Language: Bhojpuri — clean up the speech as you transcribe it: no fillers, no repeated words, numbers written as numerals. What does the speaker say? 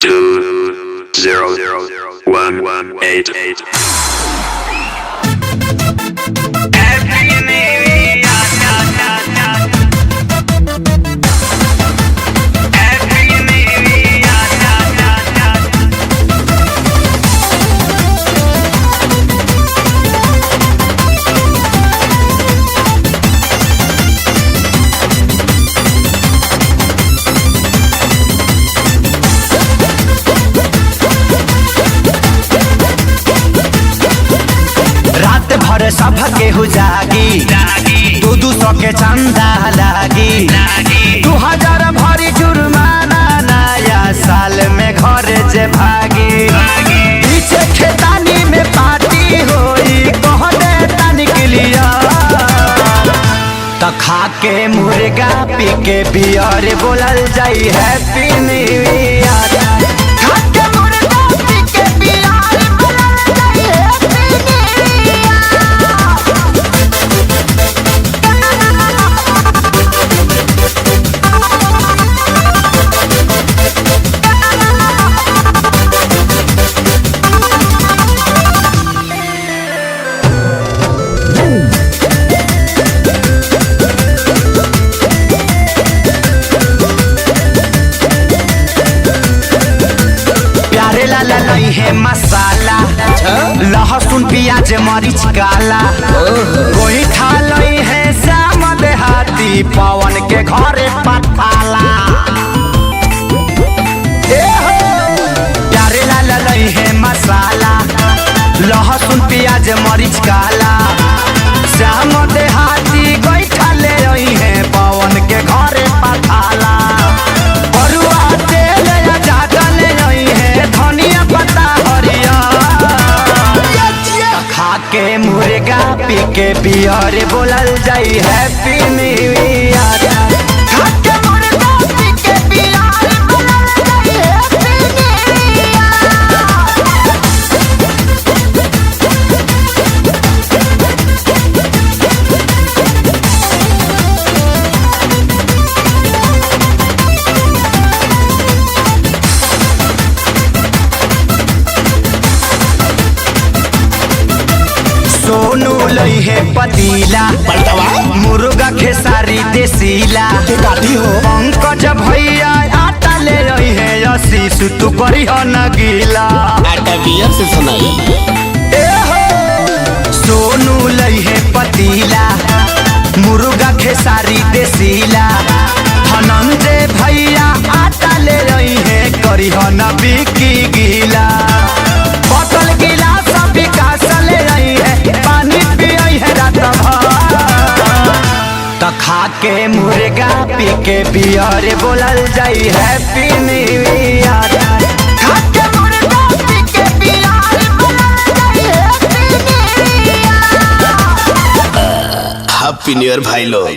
2-0-1-1-8-8. सब केहू जागी 200 के चंदा लागी 2000 भरी जुर्माना नया साल में घर जे भागी पीछे खेतानी में पार्टी होई कहने तानी के लिया तो खा के मुर्गा पी के बियर बोलल जाई हैप्पी न्यू ईयर। नहीं है मसाला लहसुन प्याज मरीच काला कोई खा लई है श्याम देहाती पवन के घरे पठाला प्यारे लाल लई है मसाला लहसुन प्याज मरीच काला श्याम देहाती कोई खा ले रही है पवन के घरे पठाला बरुआ तेल ज्यादा ले रही है धनिया पत्ता हरिया खा के मुर्गा पी के बियर बोलल जाई हैप्पी न्यू ईयर। खा के मुर्गा पी के बियर बोलल जाई हैप्पी न्यू ईयर। सोनू लई है पतीला मुर्गा खेसारी देसीला पंकज भैया आटा ले रही है आशीष तू करी हो न गीला आटा बियर से सुनाई। सोनू लई है पतीला मुर्गा खेसारी देसीला धनंजय भैया आटा ले रही है करी हो न बिकी गीला बोतल गिलास विकास ले रही है पानी पियई है रात भर तो खा के मुर्गा पी के बियर बोलल जाई हैप्पी न्यू ईयर। खा के मुर्गा पी के बियर बोलल जाई happy new year. Happy new year भाई लोग।